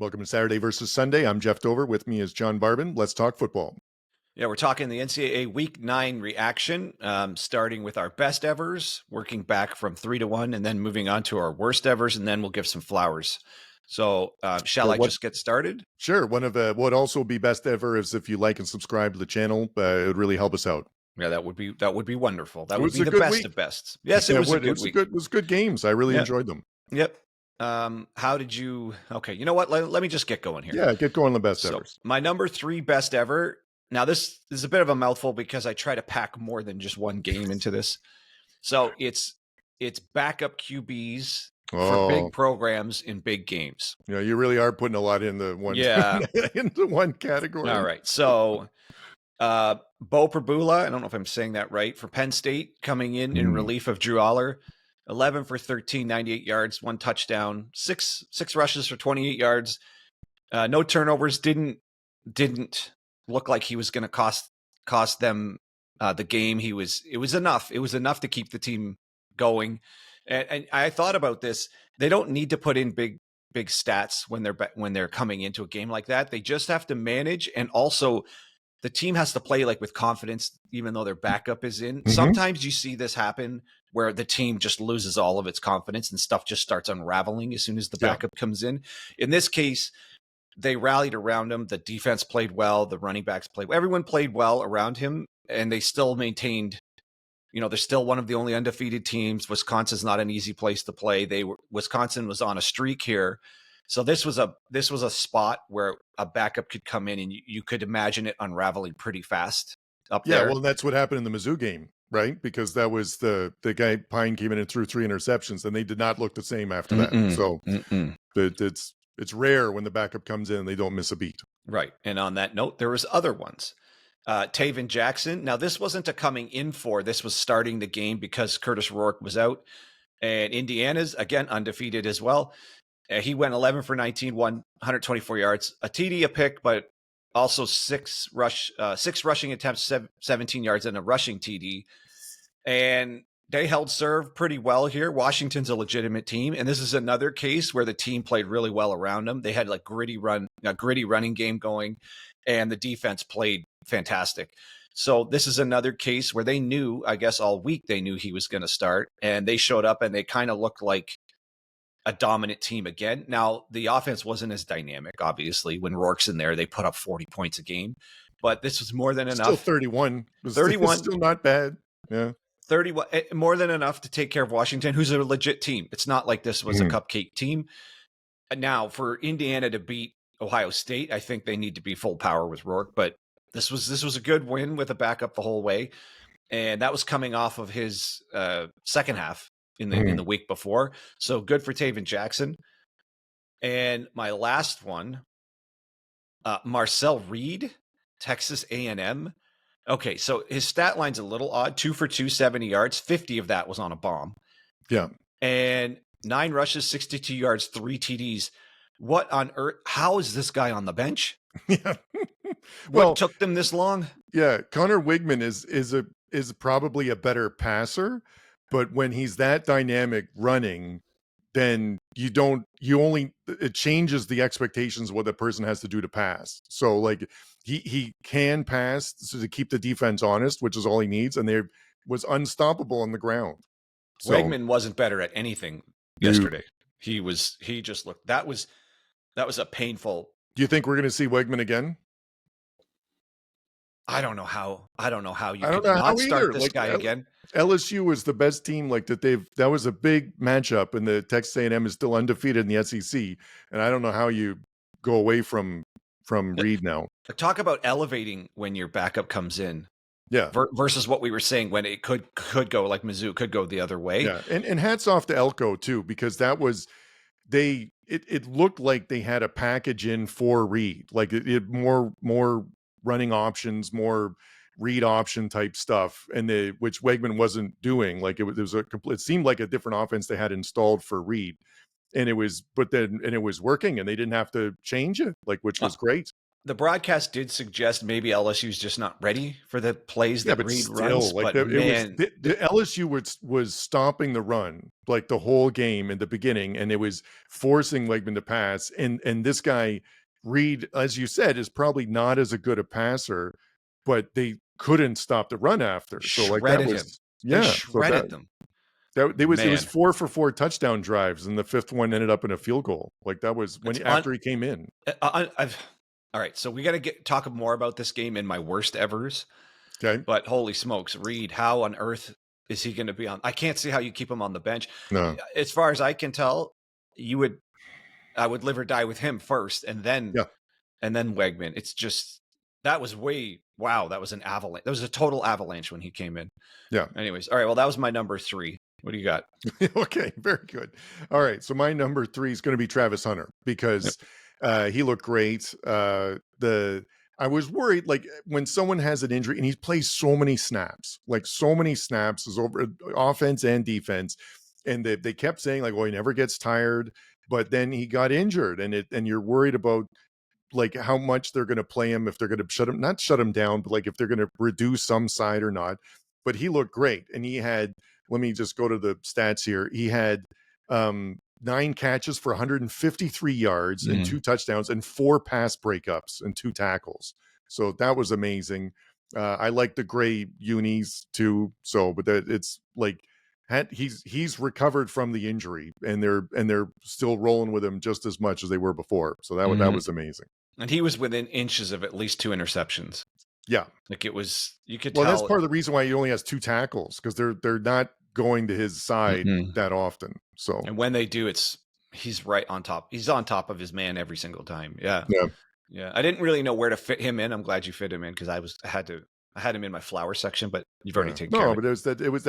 Welcome to Saturday versus Sunday. I'm Jeff Dover. With me is John Barbin. Let's talk football. Yeah, we're talking the NCAA Week 9 reaction, starting with our best evers, working back from 3-1, and then moving on to our worst evers, and then we'll give some flowers. So, shall I just get started? Sure. One of what also be best ever is if you like and subscribe to the channel. It would really help us out. Yeah, that would be wonderful. That would be the best of bests. Yes, it was a good week. It was good games. I really enjoyed them. Yep. How did you? Okay, you know what? Let me just get going here. Yeah, get going. The best evers. My number 3 best ever. Now, this is a bit of a mouthful because I try to pack more than just one game into this. So it's backup QBs for big programs in big games. Yeah, you really are putting a lot in the one. Yeah, into one category. All right. So, Bo Prabula, I don't know if I'm saying that right, for Penn State, coming in relief of Drew Aller, 11 for 13, 98 yards, 1 touchdown, six rushes for 28 yards, no turnovers. Didn't look like he was going to cost them the game. It was enough. It was enough to keep the team going. And I thought about this. They don't need to put in big stats when they're coming into a game like that. They just have to manage, and also the team has to play like with confidence, even though their backup is in. Sometimes you see this happen where the team just loses all of its confidence and stuff just starts unraveling as soon as the backup comes in. In this case, they rallied around him. The defense played well. The running backs played well. Everyone played well around him, and they still maintained, they're still one of the only undefeated teams. Wisconsin's not an easy place to play. Wisconsin was on a streak here. So this was a spot where a backup could come in, and you could imagine it unraveling pretty fast up there. Yeah, well, that's what happened in the Mizzou game, right? Because that was the guy Pine came in and threw 3 interceptions, and they did not look the same after that. So it's rare when the backup comes in and they don't miss a beat. Right. And on that note, there was other ones. Tayven Jackson. Now, this wasn't a coming in for. This was starting the game because Curtis Rourke was out. And Indiana's, again, undefeated as well. He went 11 for 19, 124 yards, a TD, a pick, but also 6 rushing attempts, 17 yards, and a rushing TD. And they held serve pretty well here. Washington's a legitimate team, and this is another case where the team played really well around them. They had a gritty running game going, and the defense played fantastic. So this is another case where they knew, I guess all week they knew he was going to start, and they showed up and they kind of looked like a dominant team again. Now, the offense wasn't as dynamic, obviously. When Rourke's in there, they put up 40 points a game, but this was more than enough. Still 31. 31. Still not bad. Yeah. 31, more than enough to take care of Washington, who's a legit team. It's not like this was a cupcake team. Now, for Indiana to beat Ohio State, I think they need to be full power with Rourke, but this was a good win with a backup the whole way. And that was coming off of his second half in the week before. So good for Tayven Jackson. And my last one, Marcel Reed, Texas A&M. Okay, so his stat line's a little odd. 2 for 2, 70 yards. 50 of that was on a bomb. Yeah. And 9 rushes, 62 yards, 3 TDs. What on earth? How is this guy on the bench? Yeah. What took them this long? Yeah, Connor Wigman is probably a better passer, but when he's that dynamic running, then it changes the expectations of what the person has to do to pass. So like he can pass to keep the defense honest, which is all he needs, and they was unstoppable on the ground. So, Wegman wasn't better at anything yesterday. He just looked, that was a painful. Do you think we're going to see Wegman again? I don't know how you could not start this guy again. LSU was the best team that was a big matchup, and the Texas A&M is still undefeated in the SEC, and I don't know how you go away from Reed now. Talk about elevating when your backup comes in. Yeah. Versus what we were saying when it could go like Mizzou could go the other way. Yeah. And hats off to Elko too, because that was it looked like they had a package in for Reed. Like it more running options, more read option type stuff, and which Wegman wasn't doing. Like it seemed like a different offense they had installed for Reed, and it was working, and they didn't have to change it, which was great. the broadcast did suggest maybe LSU's just not ready for the plays Yeah, that but Reed still, runs. like But it was man, the LSU was stopping the run like the whole game in the beginning, and it was forcing Wegman to pass. And this guy Reed, as you said, is probably not as a good a passer, but they couldn't stop the run after. So like that shredded him. was They yeah. So shredded them. it was Man, 4 for 4 touchdown drives, and the fifth one ended up in a field goal. Like that was it's after he came in. all right. So we got to talk more about this game in my worst evers. Okay, But holy smokes, Reed, how on earth is he going to be on? I can't see how you keep him on the bench. no, As far as I can tell, I would live or die with him first, yeah, and then Wegman. It's just that was wow. That was an avalanche. That was a total avalanche when he came in. yeah. Anyways, all right. Well, that was my number 3. What do you got? Okay, very good. All right, so my number 3 is going to be Travis Hunter because he looked great. I was worried, like when someone has an injury and he plays so many snaps, like so many snaps is over offense and defense, and they kept saying like, "Oh, he never gets tired," but then he got injured, and you're worried about like how much they're going to play him, if they're going to not shut him down, but like if they're going to reduce some side or not. But he looked great, and he had, let me just go to the stats here. He had 9 catches for 153 yards and 2 touchdowns and 4 pass breakups and 2 tackles. So that was amazing. I like the gray unis too. So, but it's like he's recovered from the injury, and they're still rolling with him just as much as they were before. So that was amazing. And he was within inches of at least 2 interceptions. Yeah, like it was. You could well, tell. that's part of the reason why he only has 2 tackles, because they're not going to his side that often. So, and when they do, he's right on top. He's on top of his man every single time. Yeah. I didn't really know where to fit him in. I'm glad you fit him in because I had him in my flower section, but you've already taken care of it. But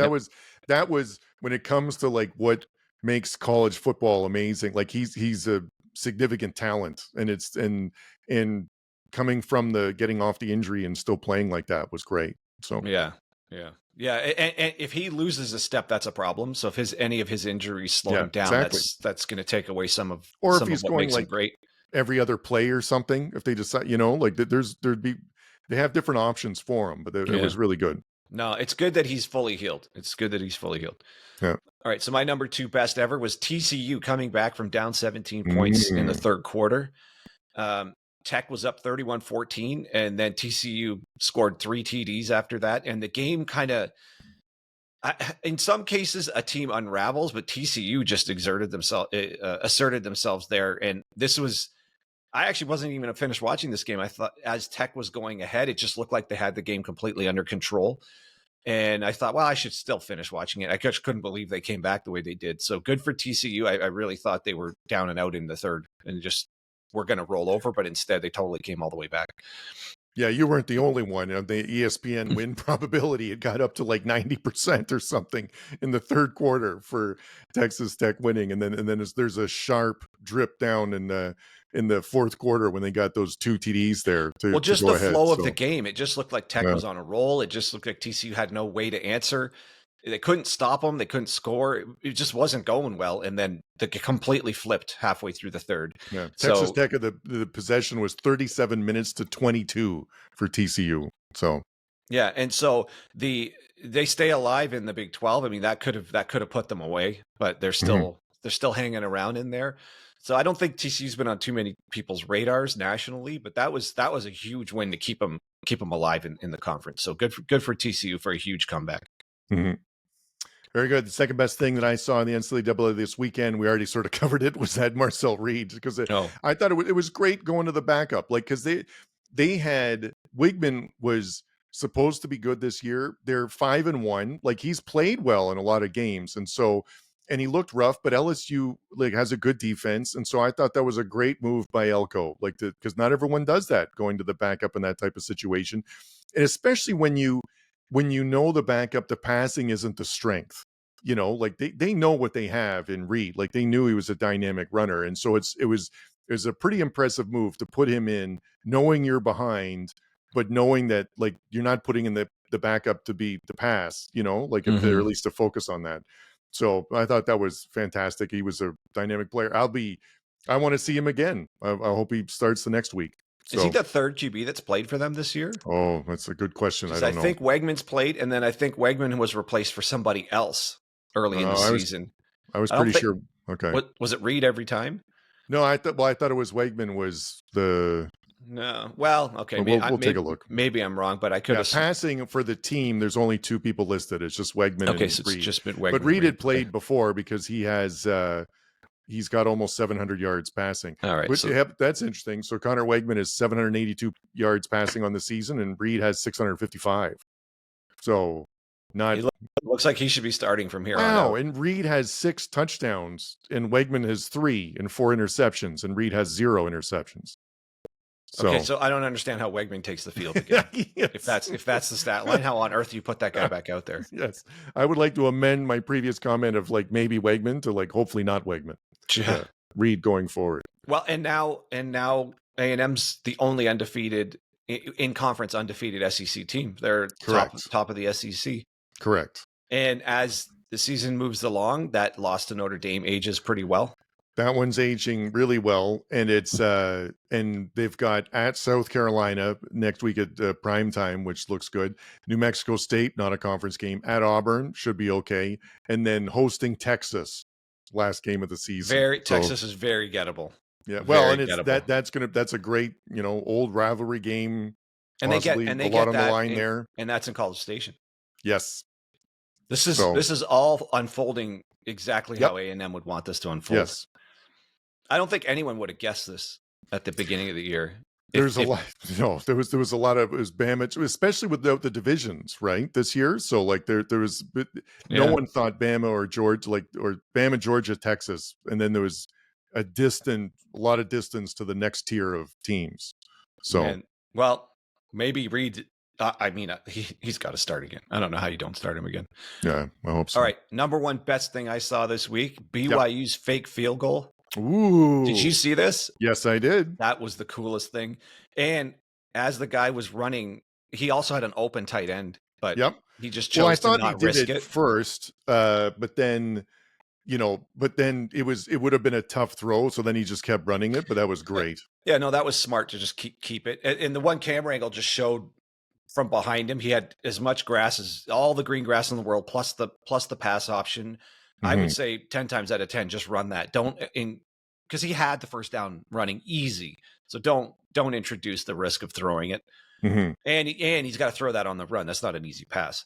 that was when it comes to like what makes college football amazing. Like he's a significant talent, and coming from the getting off the injury and still playing like that was great. So yeah. And if he loses a step, that's a problem. So if any of his injuries slow him down, exactly. that's going to take away some of if he's going like great every other play or something. If they decide, like they have different options for him, but it was really good. No, it's good that he's fully healed. Yeah. All right. So my number 2 best ever was TCU coming back from down 17 points in the third quarter. Tech was up 31-14, and then TCU scored 3 TDs after that. And the game kind of, in some cases, a team unravels, but TCU just asserted themselves there. And this was, I actually wasn't even finished watching this game. I thought as Tech was going ahead, it just looked like they had the game completely under control. And I thought, well, I should still finish watching it. I just couldn't believe they came back the way they did. So good for TCU. I really thought they were down and out in the third and just were going to roll over, but instead they totally came all the way back. Yeah, you weren't the only one. The ESPN win probability, it got up to like 90% or something in the third quarter for Texas Tech winning, and then there's a sharp drip down in the fourth quarter when they got those 2 TDs there. Just the flow of the game, it just looked like Tech was on a roll. It just looked like TCU had no way to answer. They couldn't stop them. They couldn't score. It just wasn't going well. And then they completely flipped halfway through the third. Yeah. Texas Tech, the possession was 37 minutes to 22 for TCU. So, yeah. And so they stay alive in the Big 12. I mean, that could have put them away, but they're still hanging around in there. So I don't think TCU's been on too many people's radars nationally, but that was a huge win to keep them alive in the conference. So good for TCU for a huge comeback. Mm-hmm. Very good. The second best thing that I saw in the NCAA this weekend, we already sort of covered it, was that Marcel Reed, because I thought it was great going to the backup, like because they had Wigman was supposed to be good this year. They're 5-1, like he's played well in a lot of games, and he looked rough, but LSU like has a good defense, and so I thought that was a great move by Elko, like because not everyone does that, going to the backup in that type of situation, and especially when you know the backup, the passing isn't the strength, like they know what they have in Reed. Like they knew he was a dynamic runner. And so it was a pretty impressive move to put him in, knowing you're behind, but knowing that like you're not putting in the backup to pass, like if they're at least to focus on that. So I thought that was fantastic. He was a dynamic player. I want to see him again. I hope he starts the next week. Is he So, the third QB that's played for them this year? oh, that's a good question. I 'Cause don't know. think Wegman's played, and then I think Wegman was replaced for somebody else early in the season. I was I don't pretty think sure. Okay. what was it Reed every time? No, I thought it was Wegman was the. No. Well, okay. But we'll take a look. Maybe I'm wrong, but I could have. Passing for the team, there's only 2 people listed. It's just Wegman Okay, and so Reed. it's just been Wegman. But Reed had Okay. played before because he has he's got almost 700 yards passing. All right. Which that's interesting. So Connor Wegman is 782 yards passing on the season, and Reed has 655. So not looks like he should be starting from here on wow. out. And Reed has 6 touchdowns, and Wegman has 3 and 4 interceptions, and Reed has 0 interceptions. So, okay, so I don't understand how Wegman takes the field again. yes. If that's the stat line, how on earth do you put that guy back out there? Yes, I would like to amend my previous comment of like maybe Wegman to like hopefully not Wegman. Yeah. Reed going forward. Well, and now A&M's the only undefeated in conference undefeated SEC team. They're top of the SEC. Correct. And as the season moves along, that loss to Notre Dame ages pretty well. That one's aging really well, and it's and they've got at South Carolina next week at prime time, which looks good. New Mexico State, not a conference game. At Auburn, should be okay, and then hosting Texas, last game of the season. Texas is very gettable. Yeah, well, very and it's that's a great old rivalry game, and they get a lot on the line there, and that's in College Station. Yes, this is all unfolding exactly how A&M would want this to unfold. Yes. I don't think anyone would have guessed this at the beginning of the year. There was a lot of it was Bama, especially without the divisions, right, this year. So like there was no one thought Bama or Bama, Georgia, Texas, and then there was a lot of distance to the next tier of teams. So maybe Reed. He's got to start again. I don't know how you don't start him again. Yeah, I hope so. All right, number one best thing I saw this week: BYU's fake field goal. Ooh. Did you see this? Yes, I did. That was the coolest thing. And as the guy was running, he also had an open tight end, but he just chose to not risk it first. But then, it would have been a tough throw. So then he just kept running it, but that was great. Yeah, no, that was smart to just keep it. And the one camera angle just showed from behind him, he had as much grass as all the green grass in the world, plus the pass option. I would say 10 times out of 10, just run that. Because he had the first down running easy. So don't introduce the risk of throwing it. Mm-hmm. And he's got to throw that on the run. That's not an easy pass.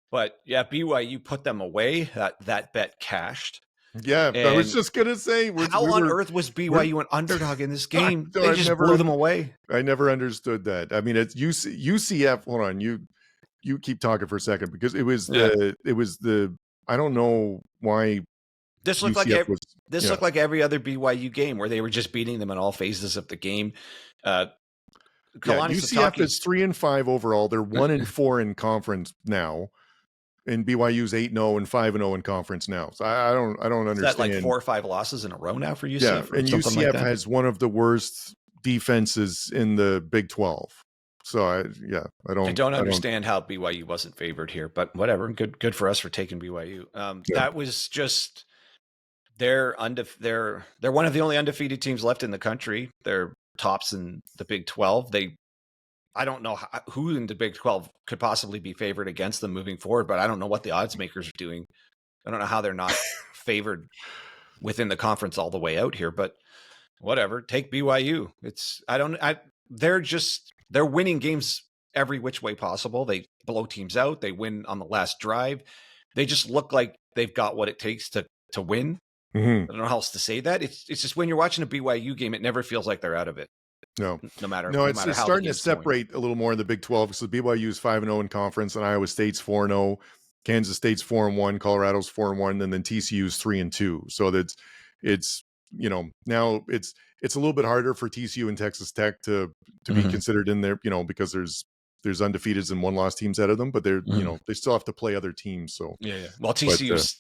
But yeah, BYU put them away. That bet cashed. Yeah, I was just gonna say, how on earth was BYU an underdog in this game? They just blew them away. I never understood that. I mean, it's UCF. Hold on, you keep talking for a second because it was the I don't know why this looked looked like every other BYU game where they were just beating them in all phases of the game. UCF is 3-5 overall. They're 1-4 in conference now, and BYU's 8-0 and 5-0 in conference now. So I don't understand. Is that like 4 or 5 losses in a row now for UCF? Yeah, and UCF has one of the worst defenses in the Big 12. So I don't understand how BYU wasn't favored here, but whatever. Good for us for taking BYU. That was just they're one of the only undefeated teams left in the country. They're tops in the Big 12. I don't know who in the Big 12 could possibly be favored against them moving forward, but I don't know what the odds makers are doing. I don't know how they're not favored within the conference all the way out here, but whatever. Take BYU. They're winning games every which way possible. They blow teams out. They win on the last drive. They just look like they've got what it takes to win. Mm-hmm. I don't know how else to say that. It's just when you're watching a BYU game, it never feels like they're out of it. No matter it's how starting to separate a little more in the Big 12 because the BYU is 5-0 in conference, and Iowa State's 4-0, Kansas State's 4-1, Colorado's 4-1, and then TCU's 3-2. So it's now it's a little bit harder for TCU and Texas Tech to be considered in there, because there's undefeateds and 1-loss teams out of them, but they're they still have to play other teams. So well, TCU's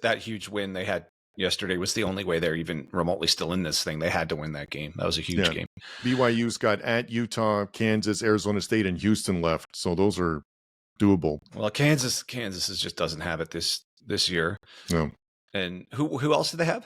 that huge win they had yesterday was the only way they're even remotely still in this thing. They had to win that game. That was a huge game. BYU's got at Utah, Kansas, Arizona State, and Houston left, so those are doable. Well, Kansas just doesn't have it this year. No. And who else do they have?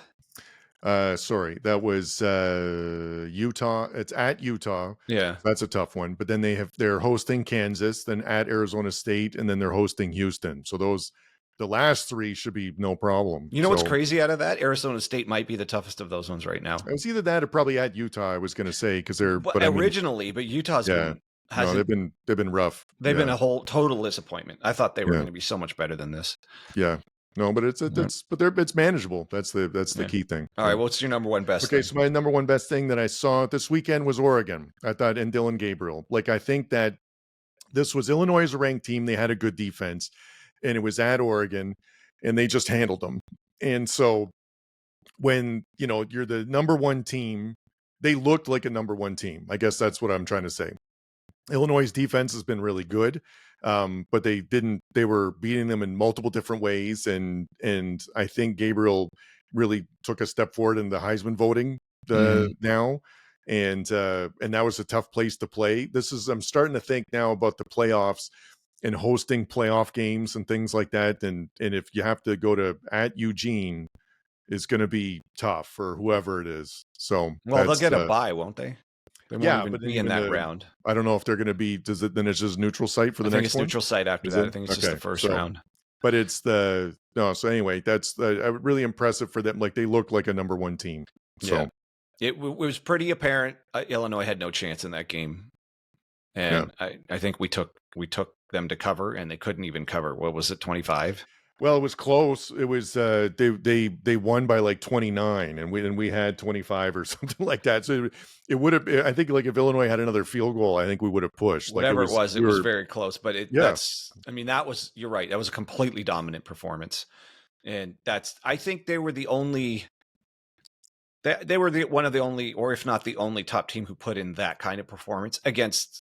Sorry, that was Utah. It's at Utah. Yeah. That's a tough one. But then they're hosting Kansas, then at Arizona State, and then they're hosting Houston. So the last three should be no problem. You know what's crazy out of that? Arizona State might be the toughest of those ones right now. It was either that or probably at Utah. I was going to say because they're but Utah's they've been rough. They've been a whole total disappointment. I thought they were going to be so much better than this. Yeah. No, but it's manageable. That's the key thing. All right, what's your number one best thing? So my number one best thing that I saw this weekend was Oregon. I thought, and Dylan Gabriel. I think that this was Illinois as a ranked team. They had a good defense, and it was at Oregon, and they just handled them. And so when, you're the number one team, they looked like a number one team. I guess that's what I'm trying to say. Illinois' defense has been really good. But they were beating them in multiple different ways. And I think Gabriel really took a step forward in the Heisman voting now. And that was a tough place to play. I'm starting to think now about the playoffs and hosting playoff games and things like that. And if you have to go to at Eugene, it's going to be tough for whoever it is. So they'll get a bye, won't they? They won't even be in that round. I don't know if they're going to be. Then it's just neutral site for the next one. Neutral site after that. I think it's just the first round. But it's So anyway, that's really impressive for them. They look like a number one team. So it was pretty apparent Illinois had no chance in that game, and I think we took them to cover, and they couldn't even cover. What was it, 25? Well, it was close. It was they won by 29, and we had 25 or something like that. So it would have. I think if Illinois had another field goal, I think we would have pushed. Whatever it was very close. But that was. You're right. That was a completely dominant performance, and I think they were the only. They were one of the only, or if not the only, top team who put in that kind of performance against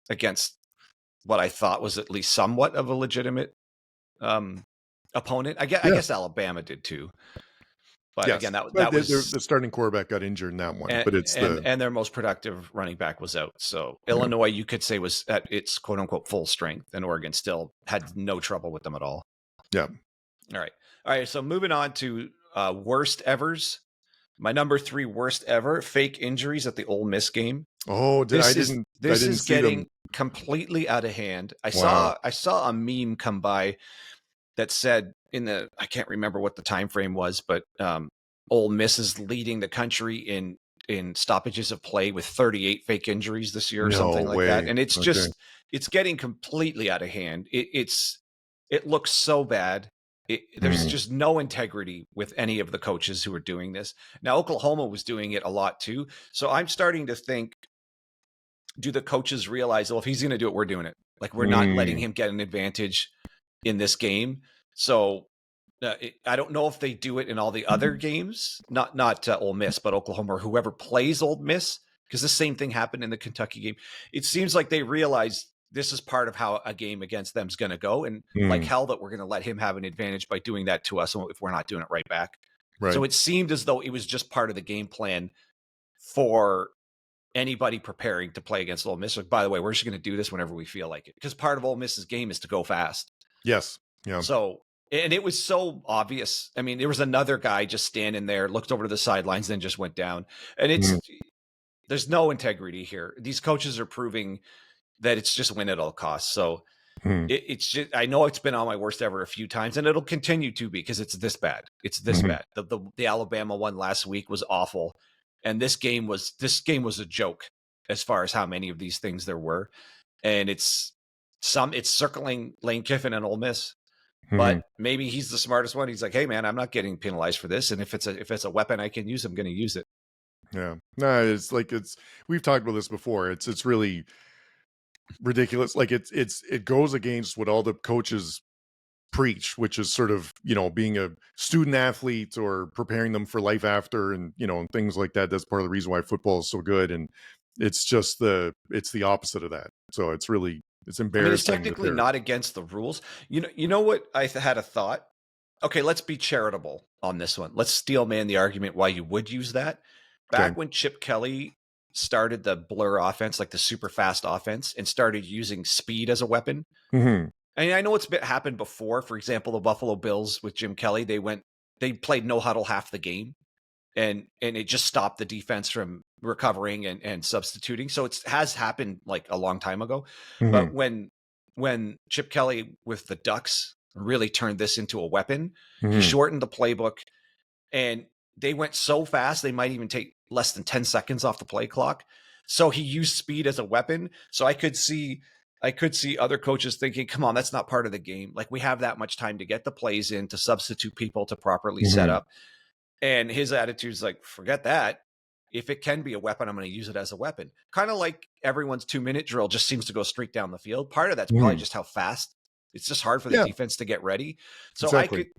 what I thought was at least somewhat of a legitimate opponent. I guess Alabama did too, but again, that was the starting quarterback got injured in that one. And their most productive running back was out. So Illinois, you could say, was at its quote unquote full strength, and Oregon still had no trouble with them at all. Yeah. All right. So moving on to worst evers. My number 3 worst ever: fake injuries at the Ole Miss game. Oh, this is getting completely out of hand. I saw a meme come by that said I can't remember what the time frame was, but Ole Miss is leading the country in stoppages of play with 38 fake injuries this year or something like that. And it's it's getting completely out of hand. It looks so bad. There's just no integrity with any of the coaches who are doing this. Now, Oklahoma was doing it a lot too. So I'm starting to think, do the coaches realize, well, if he's going to do it, we're doing it. We're not letting him get an advantage in this game. So I don't know if they do it in all the other games, not Ole Miss, but Oklahoma or whoever plays Ole Miss, because the same thing happened in the Kentucky game. It seems like they realize this is part of how a game against them is going to go. And like hell that we're going to let him have an advantage by doing that to us if we're not doing it right back. Right. So it seemed as though it was just part of the game plan for anybody preparing to play against Ole Miss. By the way, we're just going to do this whenever we feel like it, because part of Ole Miss's game is to go fast. Yes. Yeah. So, and it was so obvious. I mean, there was another guy just standing there, looked over to the sidelines, then just went down. And there's no integrity here. These coaches are proving that it's just win at all costs. So it's just, I know it's been on my worst ever a few times, and it'll continue to be because it's this bad. It's this bad. The Alabama one last week was awful. And this game was a joke as far as how many of these things there were. And it's circling Lane Kiffin and Ole Miss, but maybe he's the smartest one. He's like, hey man, I'm not getting penalized for this. And if it's a weapon I can use, I'm going to use it. Yeah. No, we've talked about this before. It's really ridiculous. It goes against what all the coaches preach, which is sort of, being a student athlete or preparing them for life after, and, and things like that. That's part of the reason why football is so good. And it's just it's the opposite of that. So it's embarrassing. I mean, it's technically not against the rules. You know what? I had a thought. Okay, let's be charitable on this one. Let's steel man the argument why you would use that. Back when Chip Kelly started the blur offense, like the super fast offense, and started using speed as a weapon. And I know it's happened before. For example, the Buffalo Bills with Jim Kelly, they played no huddle half the game. and it just stopped the defense from recovering and substituting. So it has happened like a long time ago. But when Chip Kelly with the Ducks really turned this into a weapon, he shortened the playbook, and they went so fast they might even take less than 10 seconds off the play clock. So he used speed as a weapon. So I could see other coaches thinking, come on, that's not part of the game. Like, we have that much time to get the plays in, to substitute people, to properly set up. And his attitude is like, forget that. If it can be a weapon, I'm going to use it as a weapon. Kind of like everyone's 2-minute drill just seems to go straight down the field. Part of that's probably just how fast. It's just hard for the defense to get ready. So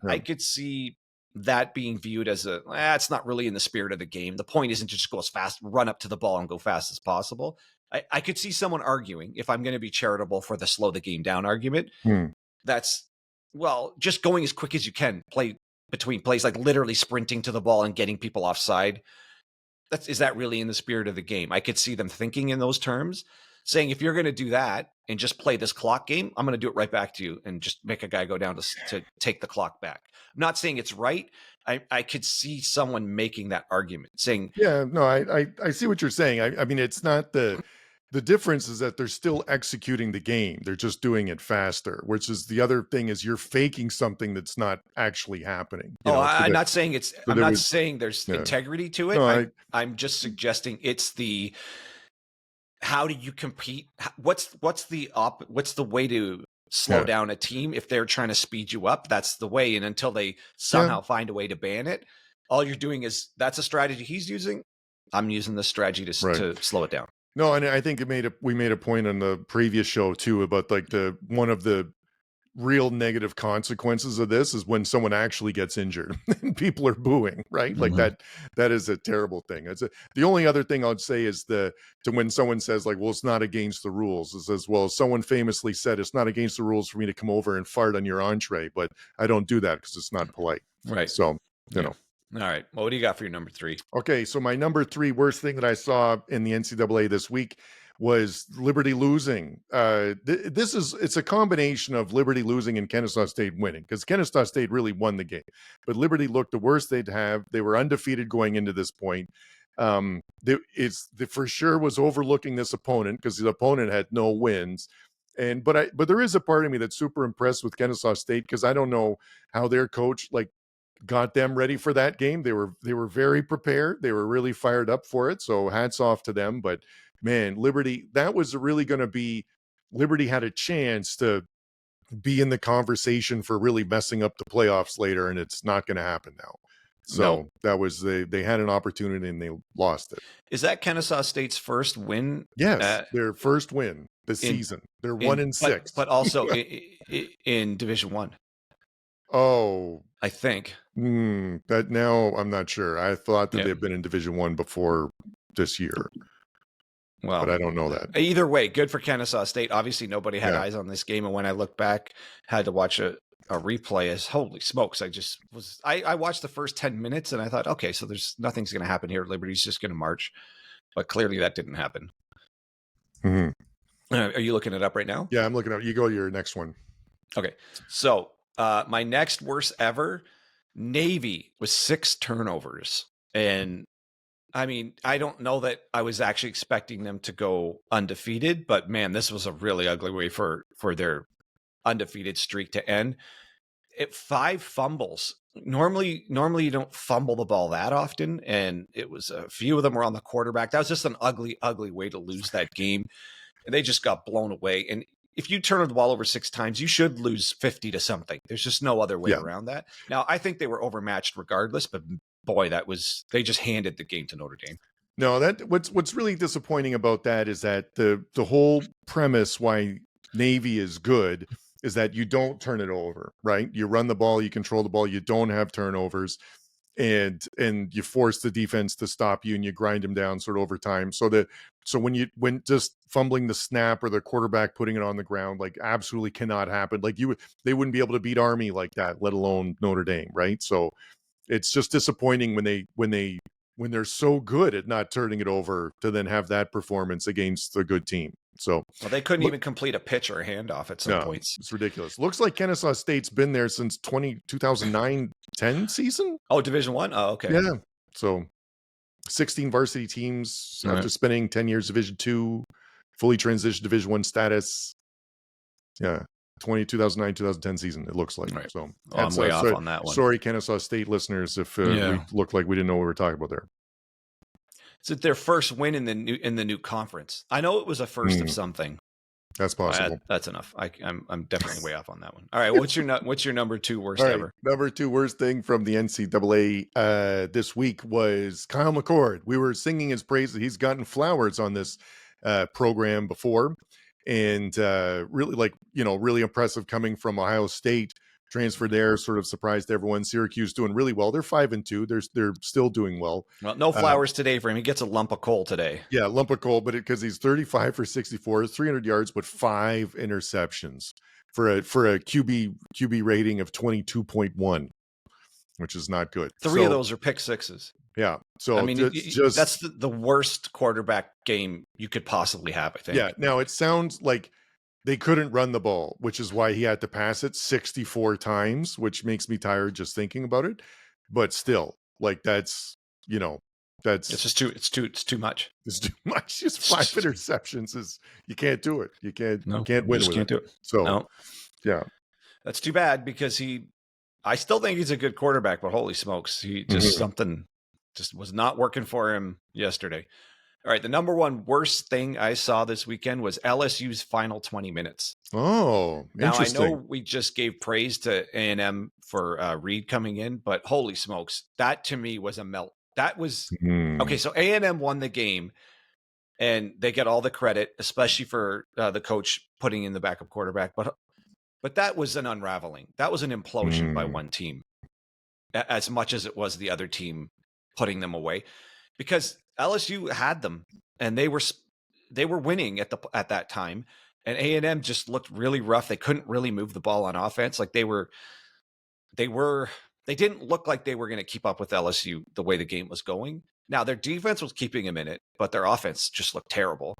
I could see that being viewed as it's not really in the spirit of the game. The point isn't to just go as fast, run up to the ball and go fast as possible. I could see someone arguing, if I'm going to be charitable, for the slow the game down argument. That's, well, just going as quick as you can, play between plays, like literally sprinting to the ball and getting people offside. Is that really in the spirit of the game? I could see them thinking in those terms, saying, if you're going to do that and just play this clock game, I'm going to do it right back to you and just make a guy go down to take the clock back. I'm not saying it's right. I could see someone making that argument, saying, yeah, no, I see what you're saying. I mean, it's not the difference is that they're still executing the game. They're just doing it faster, which is the other thing, is you're faking something that's not actually happening. I'm not saying it's, I'm not saying there's integrity to it. No, I'm just suggesting it's the, how do you compete? What's the way to slow down a team if they're trying to speed you up? That's the way. And until they somehow find a way to ban it, all you're doing is, that's a strategy he's using. I'm using this strategy to slow it down. No, and I think we made a point on the previous show too about like one of the real negative consequences of this is when someone actually gets injured and people are booing, right? Like that is a terrible thing. The only other thing I'd say is when someone says like, well, it's not against the rules, it says, well, someone famously said, it's not against the rules for me to come over and fart on your entree, but I don't do that because it's not polite. Right. So, you know. All right. Well, what do you got for your number 3? Okay, so my number 3 worst thing that I saw in the NCAA this week was Liberty losing. It's a combination of Liberty losing and Kennesaw State winning, because Kennesaw State really won the game, but Liberty looked the worst they'd have. They were undefeated going into this point. For sure was overlooking this opponent because the opponent had no wins. But there is a part of me that's super impressed with Kennesaw State, because I don't know how their coach got them ready for that game. They were very prepared. They were really fired up for it. So hats off to them. But man, Liberty, that was really going to be, Liberty had a chance to be in the conversation for really messing up the playoffs later, and it's not going to happen now. So that was, they had an opportunity and they lost it. Is that Kennesaw State's first win? Yes, their first win this season. They're 1-6. But also in Division I. Oh, I think. That now I'm not sure. I thought that they've been in Division I before this year. Well, but I don't know that. Either way, good for Kennesaw State. Obviously, nobody had eyes on this game, and when I look back, had to watch a replay. As holy smokes, I watched the first 10 minutes and I thought, okay, so nothing's going to happen here. Liberty's just going to march, but clearly that didn't happen. Are you looking it up right now? Yeah, I'm looking up. You go to your next one. Okay, so my next worst ever, Navy with 6 turnovers. And I mean, I don't know that I was actually expecting them to go undefeated, but man, this was a really ugly way for their undefeated streak to end. 5 fumbles. Normally you don't fumble the ball that often, and it was a few of them were on the quarterback. That was just an ugly way to lose that game. And they just got blown away. And if you turn the ball over 6 times, you should lose 50 to something. There's just no other way around that. Now, I think they were overmatched regardless, but boy, they just handed the game to Notre Dame. No, what's really disappointing about that is that the whole premise why Navy is good is that you don't turn it over, right? You run the ball, you control the ball, you don't have turnovers, and you force the defense to stop you, and you grind them down sort of over time. So when just fumbling the snap or the quarterback putting it on the ground, like, absolutely cannot happen. Like, they wouldn't be able to beat Army like that, let alone Notre Dame, right? So it's just disappointing when they're so good at not turning it over to then have that performance against a good team. So they couldn't even complete a pitch or a handoff at some points. It's ridiculous. Looks like Kennesaw State's been there since 2009-10 season. Oh, Division I? Oh, okay. Yeah. So 16 varsity teams All after right. spending 10 years Division II, fully transitioned Division I status. Yeah. 2009, 2010 season, it looks like. Right. So I'm way off on that one. Sorry, Kennesaw State listeners, if we looked like we didn't know what we were talking about there. Is it their first win in the new conference? I know it was a first of something. That's possible. That's enough. I'm definitely way off on that one. All right, what's your number 2 worst ever? Number 2 worst thing from the NCAA this week was Kyle McCord. We were singing his praise that he's gotten flowers on this program before, and really really impressive coming from Ohio State. Transferred there, sort of surprised everyone. Syracuse doing really well. They're 5-2. They're still doing well. Well, no flowers today for him. He gets a lump of coal today. Yeah, lump of coal, but because he's 35 for 64, 300 yards, but 5 interceptions for a QB rating of 22.1, which is not good. 3 of those are pick sixes. Yeah, so I mean, that's the worst quarterback game you could possibly have, I think. Yeah, now it sounds like they couldn't run the ball, which is why he had to pass it 64 times, which makes me tired just thinking about it. But still, like it's just too much. It's too much. Just 5 interceptions you can't do it. You can't win with it. Do it. So yeah, that's too bad because I still think he's a good quarterback, but holy smokes, he just something just was not working for him yesterday. All right, the number 1 worst thing I saw this weekend was LSU's final 20 minutes. Oh, now interesting. I know we just gave praise to A&M for Reed coming in, but holy smokes, that to me was a melt. That was okay. So A&M won the game, and they get all the credit, especially for the coach putting in the backup quarterback. But that was an unraveling. That was an implosion by one team, as much as it was the other team putting them away, because LSU had them, and they were winning at that time, and A&M just looked really rough. They couldn't really move the ball on offense. Like they didn't look like they were going to keep up with LSU the way the game was going. Now their defense was keeping them in it, but their offense just looked terrible.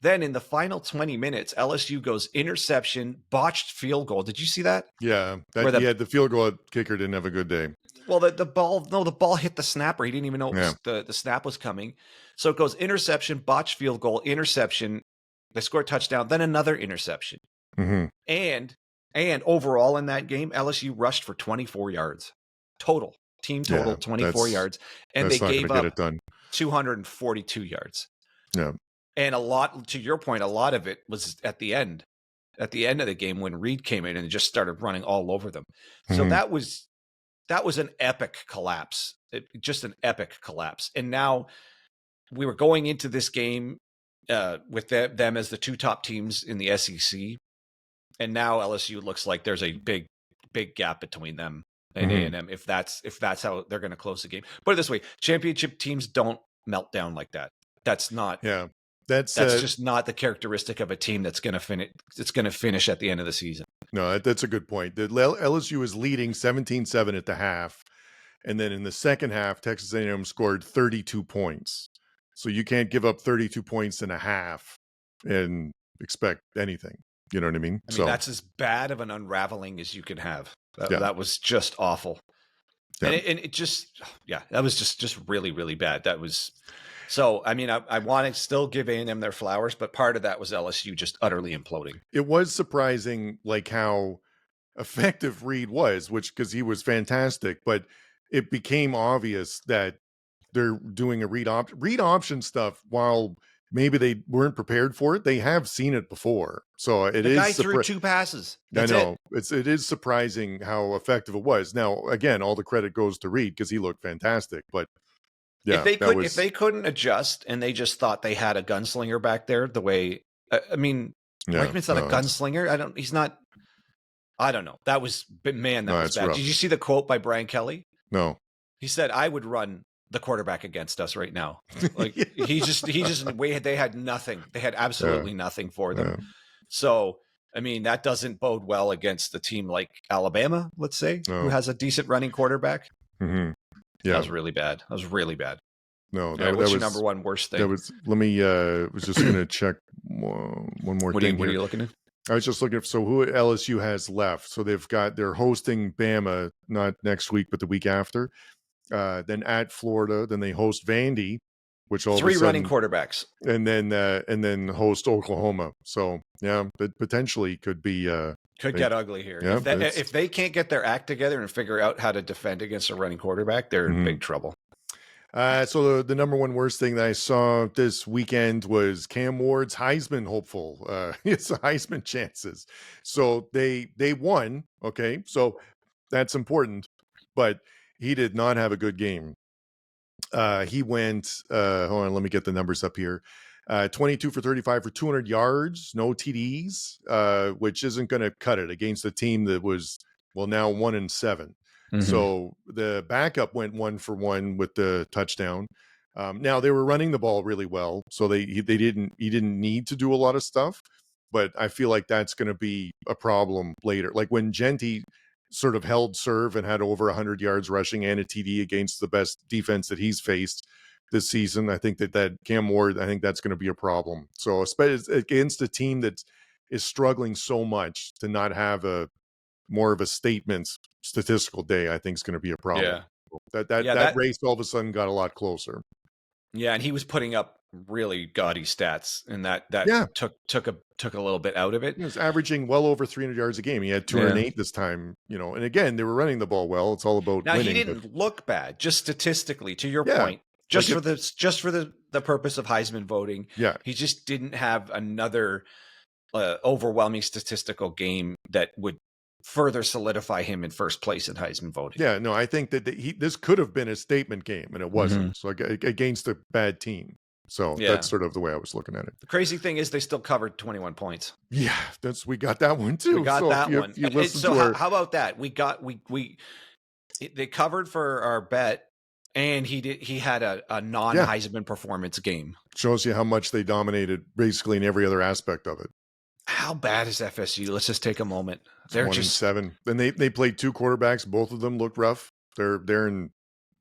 Then in the final 20 minutes, LSU goes interception, botched field goal. Did you see that? Yeah, the field goal kicker didn't have a good day. Well, the ball hit the snapper. He didn't even know the snap was coming. So it goes interception, botched field goal, interception. They score a touchdown, then another interception. And overall in that game, LSU rushed for 24 yards total. Team total 24 yards, and they gave up 242 yards. Yeah. And to your point, a lot of it was at the end of the game when Reed came in and just started running all over them. So that was an epic collapse, just an epic collapse. And now we were going into this game with them as the 2 top teams in the SEC. And now LSU looks like there's a big, big gap between them and A&M if that's how they're going to close the game. Put it this way, championship teams don't melt down like that. That's not. Yeah. That's just not the characteristic of a team that's going to finish. It's going to finish at the end of the season. No, that's a good point. The LSU is leading 17-7 at the half, and then in the second half, Texas A&M scored 32 points. So you can't give up 32 points in a half and expect anything. You know what I mean? I mean, that's as bad of an unraveling as you can have. That was just awful. Yeah. And it just, that was just really, really bad. That was. So, I mean, I want to still give A&M their flowers, but part of that was LSU just utterly imploding. It was surprising, like how effective Reed was, because he was fantastic, but it became obvious that they're doing a read option stuff. While maybe they weren't prepared for it, they have seen it before. So the guy threw 2 passes. That's I know it is surprising how effective it was. Now, again, all the credit goes to Reed because he looked fantastic, but. Yeah, if they couldn't adjust and they just thought they had a gunslinger back there, the way Reichman's not a gunslinger. He's not. I don't know. That was bad. Rough. Did you see the quote by Brian Kelly? No. He said, "I would run the quarterback against us right now." Like he just they had nothing. They had absolutely nothing for them. Yeah. So I mean, that doesn't bode well against a team like Alabama, let's say, who has a decent running quarterback. Yeah, that was really bad. No, what's your number 1 worst thing? Let me. Was just going to check one more thing. What are you looking at? I was just looking at who LSU has left. So they're hosting Bama not next week, but the week after. then at Florida, then they host Vandy, which all 3 of a running sudden, quarterbacks. and then host Oklahoma. So yeah, it potentially could be Could get ugly here. Yeah, if they can't get their act together and figure out how to defend against a running quarterback, they're in big trouble. So the number one worst thing that I saw this weekend was Cam Ward's Heisman hopeful. It's Heisman chances. So they won. Okay, so that's important, but he did not have a good game. He went. Hold on, let me get the numbers up here. 22 for 35 for 200 yards, no TDs, which isn't going to cut it against a team that was now 1-7. So the backup went 1 for 1 with the touchdown. Now they were running the ball really well, so he didn't need to do a lot of stuff. But I feel like that's going to be a problem later. Like when Jeanty sort of held serve and had over 100 yards rushing and a TD against the best defense that he's faced this season, I think that Cam Ward, I think that's going to be a problem. So especially against a team that is struggling so much, to not have more of a statement statistical day, I think is going to be a problem. Yeah. That race all of a sudden got a lot closer. Yeah, and he was putting up really gaudy stats, and that took a little bit out of it. He was averaging well over 300 yards a game. He had 208 this time, and again, they were running the ball well. It's all about winning. He didn't look bad, just statistically, to your point. Just for the purpose of Heisman voting. Yeah. He just didn't have another overwhelming statistical game that would further solidify him in first place in Heisman voting. Yeah, no, I think that this could have been a statement game, and it wasn't. So against a bad team. So that's sort of the way I was looking at it. The crazy thing is they still covered 21 points. Yeah, we got that one too. We got that one. So how about that? They covered for our bet, and he had a non-Heisman performance game. Shows you how much they dominated basically in every other aspect of it. How bad is FSU? Let's just take a moment. They're 1-7. And they played 2 quarterbacks. Both of them look rough. They're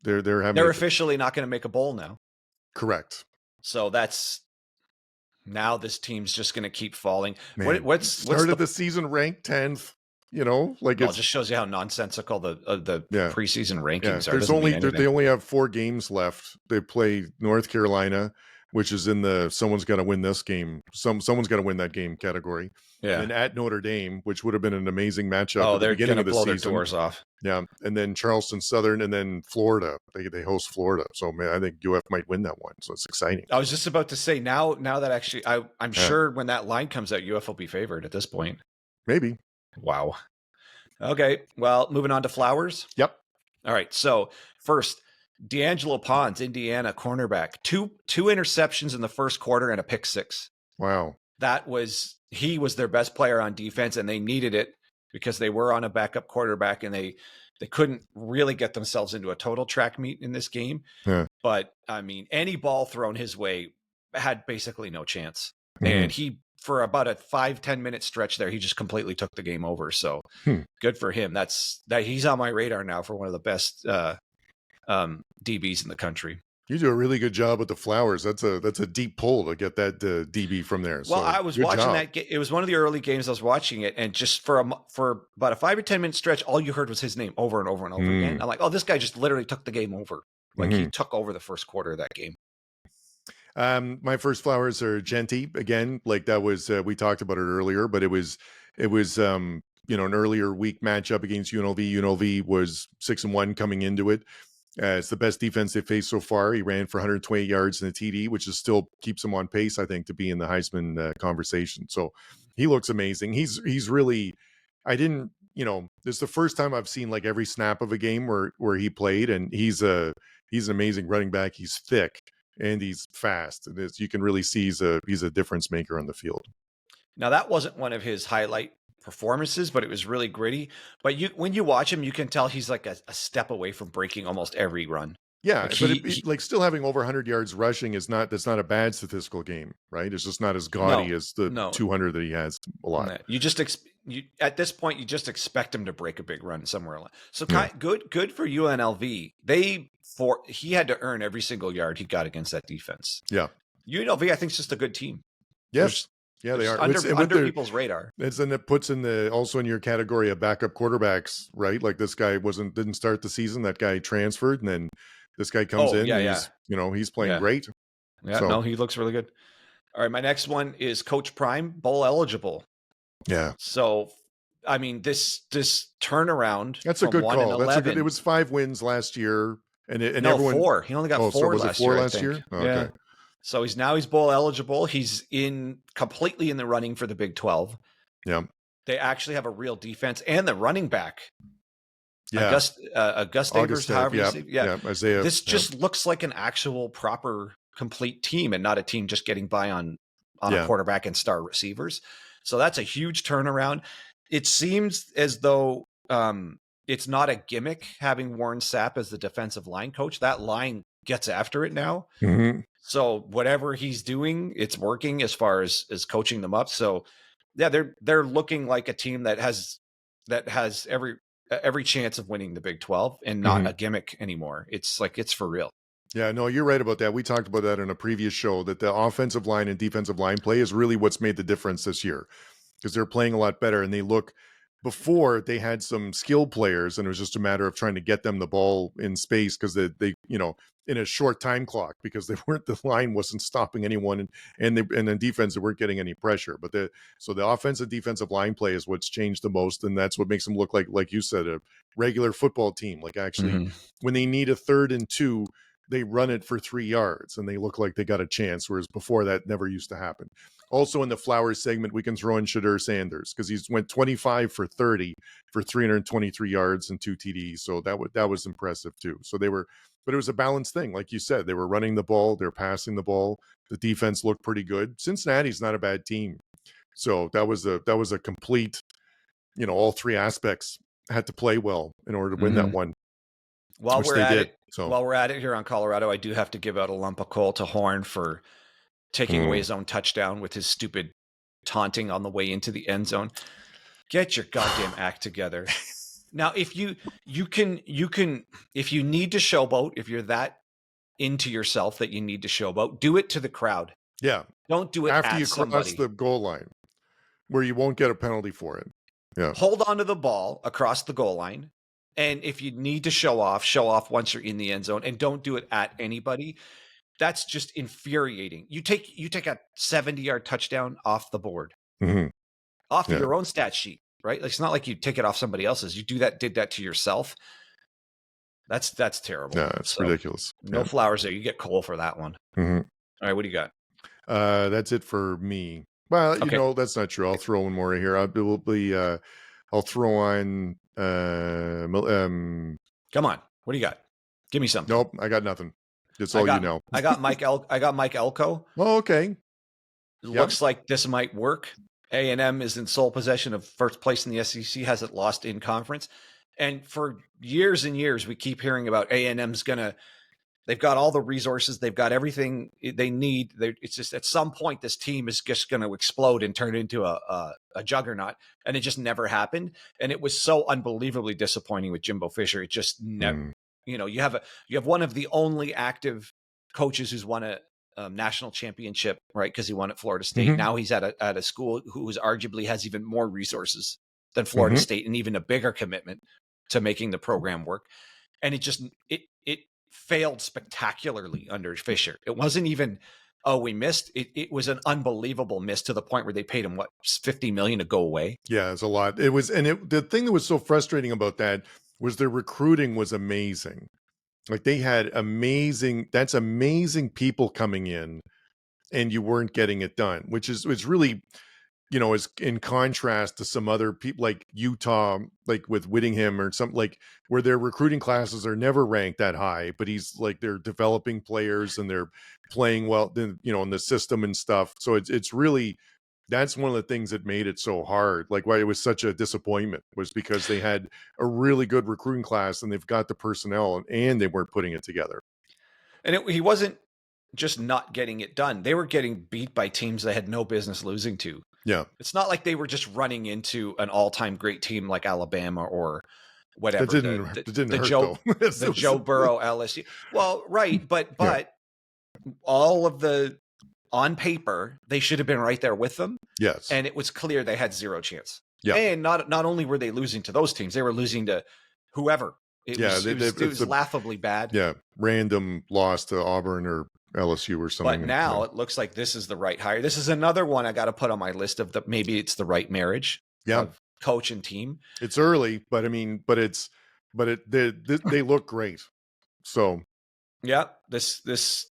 officially not going to make a bowl now. Correct. So now this team's just going to keep falling. Man, what's started the season ranked 10th? It just shows you how nonsensical the preseason rankings are. They only have 4 games left. They play North Carolina, which is in the someone's got to win this game. Someone's got to win that game category. Yeah. And at Notre Dame, which would have been an amazing matchup at the beginning of the season. They're going to blow their doors off. Yeah. And then Charleston Southern, and then Florida. They host Florida. So man, I think UF might win that one. So it's exciting. I was just about to say, now that actually I'm sure when that line comes out, UF will be favored at this point. Maybe. Wow. Okay. Well, moving on to Flowers. Yep. All right. So first, DeAngelo Ponds, Indiana cornerback, two interceptions in the first quarter and a pick 6. Wow. He was their best player on defense, and they needed it because they were on a backup quarterback, and they couldn't really get themselves into a total track meet in this game. Yeah. But I mean, any ball thrown his way had basically no chance. And he, for about a 5-10 minute stretch there, he just completely took the game over. So good for him. He's on my radar now for one of the best DBs in the country. You do a really good job with the Flowers. That's a deep pull to get that DB from there. Well, I was watching that. It was one of the early games I was watching it, and just for about a 5 or 10 minute stretch, all you heard was his name over and over and over again. I'm like, oh, this guy just literally took the game over. Like he took over the first quarter of that game. My first Flowers are Jeanty again. Like that was we talked about it earlier, but it was an earlier week matchup against UNLV. UNLV was 6-1 coming into it. It's the best defense they've faced so far. He ran for 128 yards in the TD, which is still keeps him on pace, I think, to be in the Heisman conversation. So he looks amazing. He's really, this is the first time I've seen like every snap of a game where he played, and he's an amazing running back. He's thick and he's fast. And you can really see he's a difference maker on the field. Now that wasn't one of his highlight performances, but it was really gritty. But when you watch him, you can tell he's like a step away from breaking almost every run. Yeah, but still having over 100 yards rushing that's not a bad statistical game, right? It's just not as gaudy as the 200 that he has a lot. No. You just at this point you just expect him to break a big run somewhere along. So good for UNLV. He had to earn every single yard he got against that defense. Yeah, UNLV I think is just a good team. Yes. Yeah, They're they just are. under people's radar. And it puts in also in your category of backup quarterbacks, right? Like this guy didn't start the season. That guy transferred, and then this guy comes in, and he's playing great. Yeah, no, he looks really good. All right, my next one is Coach Prime, bowl eligible. Yeah. So, I mean, this turnaround. That's a good call. That's a good. It was 5 wins last year, and everyone 4. He only got 4 so was last it 4 year. last year? Oh, yeah. Okay. So he's bowl eligible. He's completely in the running for the Big 12. Yeah. They actually have a real defense and the running back. Yeah. Auguste Isaiah. This just looks like an actual proper complete team and not a team just getting by on a quarterback and star receivers. So that's a huge turnaround. It seems as though it's not a gimmick having Warren Sapp as the defensive line coach. That line gets after it now. Mm-hmm. So whatever he's doing, it's working as far as coaching them up. So yeah, they're looking like a team that has every chance of winning the Big 12 and not a gimmick anymore. It's like, it's for real. Yeah, no, you're right about that. We talked about that in a previous show, that the offensive line and defensive line play is really what's made the difference this year, because they're playing a lot better. And before they had some skilled players, and it was just a matter of trying to get them the ball in space, because they in a short time clock, because the line wasn't stopping anyone, and in defense they weren't getting any pressure. But the offensive defensive line play is what's changed the most, and that's what makes them look like you said, a regular football team. Like actually, when they need a 3rd and 2, they run it for 3 yards and they look like they got a chance, whereas before that never used to happen. Also in the Flowers segment, we can throw in Shedeur Sanders, because he's went 25 for 30 for 323 yards and 2 TDs. So that was impressive too. So but it was a balanced thing. Like you said, they were running the ball, they're passing the ball. The defense looked pretty good. Cincinnati's not a bad team. So that was a complete, all 3 aspects had to play well in order to win that one. While we're at it here on Colorado, I do have to give out a lump of coal to Horn for taking away his own touchdown with his stupid taunting on the way into the end zone. Get your goddamn act together. Now, if you can, if you need to showboat, if you're that into yourself that you need to showboat, do it to the crowd. Yeah. Don't do it after you cross the goal line, where you won't get a penalty for it. Yeah. Hold on to the ball across the goal line. And if you need to show off once you're in the end zone, and don't do it at anybody. That's just infuriating. You take a 70-yard touchdown off the board, off your own stat sheet, right? It's not like you take it off somebody else's. You did that to yourself. That's terrible. Yeah, it's ridiculous. No flowers there. You get coal for that one. All right, what do you got? That's it for me. Well, that's not true. I'll throw one more here. I'll throw on. Come on, what do you got? Give me something. Nope, I got nothing. That's all you know. I got Mike Elko. Oh, okay. Looks like this might work. A&M is in sole possession of first place in the SEC, hasn't lost in conference. And for years and years, we keep hearing about A&M's they've got all the resources. They've got everything they need. It's just at some point, this team is just going to explode and turn into a juggernaut. And it just never happened. And it was so unbelievably disappointing with Jimbo Fisher. It just never, you have one of the only active coaches who's won a national championship, right? Because he won at Florida State. Now he's at a school who arguably has even more resources than Florida State, and even a bigger commitment to making the program work. And it failed spectacularly under Fisher. It wasn't even, we missed. It was an unbelievable miss, to the point where they paid him $50 million to go away. Yeah, it's a lot. It was, the thing that was so frustrating about that was their recruiting was amazing. Like they had amazing people coming in, and you weren't getting it done, which is really, is in contrast to some other people like Utah, like with Whittingham or something, like where their recruiting classes are never ranked that high, but they're developing players and they're playing well, in the system and stuff. So it's really, that's one of the things that made it so hard. Like why it was such a disappointment was because they had a really good recruiting class and they've got the personnel and they weren't putting it together. And he wasn't just not getting it done. They were getting beat by teams they had no business losing to. Yeah. It's not like they were just running into an all-time great team like Alabama or whatever. That didn't hurt, the Joe Burrow LSU. Well, right. But all of the on paper, they should have been right there with them. Yes. And it was clear they had zero chance. Yeah. And not only were they losing to those teams, they were losing to whoever. It was laughably bad. Yeah. Random loss to Auburn or LSU or something. But now it looks like this is the right hire. This is another one I got to put on my list of maybe it's the right marriage. Yeah. Of coach and team. It's early, but they look great. So yeah, this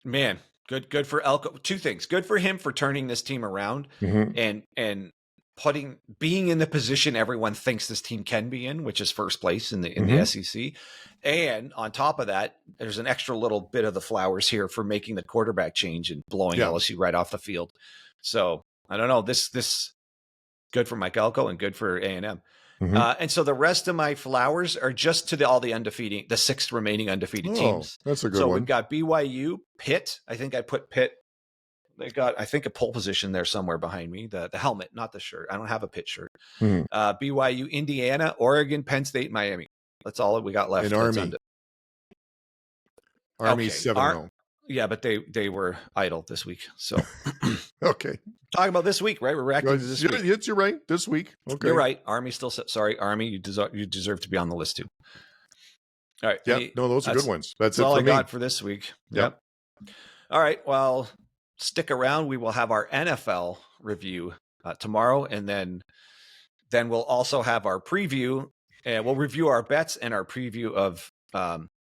man, good for Elko. Two things. Good for him for turning this team around and being in the position everyone thinks this team can be in, which is first place in the SEC. And on top of that, there's an extra little bit of the flowers here for making the quarterback change and blowing LSU right off the field. So I don't know. This good for Mike Elko and good for A&M. And so the rest of my flowers are just to the 6 remaining undefeated teams. That's a good one. So one. we've got BYU, Pitt. I think I put Pitt. They got, I think, a pole position there somewhere behind me. The helmet, not the shirt. I don't have a Pitt shirt. BYU, Indiana, Oregon, Penn State, Miami. That's all we got left. And Army 7-0. Yeah, but they were idle this week. So okay. Talking about this week, right? We're reacting to this week. Yes, you're right. This week. Okay. You're right. Army still sorry, Army, you deserve to be on the list too. All right. Yeah. No, those are good ones. That's it all for I me. got for this week. Yep. All right. Well, stick around. We will have our NFL review tomorrow, and then we'll also have our preview, and we'll review our bets and our preview of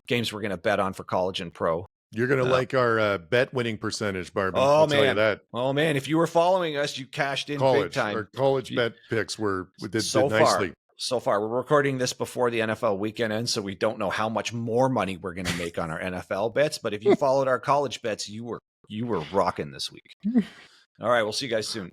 games we're going to bet on for college and pro. You're going to like our bet winning percentage, Barbie. I'll tell you that. Oh, man. If you were following us, you cashed in big time. Our college bet picks did so nicely. So far, we're recording this before the NFL weekend ends, so we don't know how much more money we're going to make on our NFL bets. But if you followed our college bets, you were rocking this week. All right. We'll see you guys soon.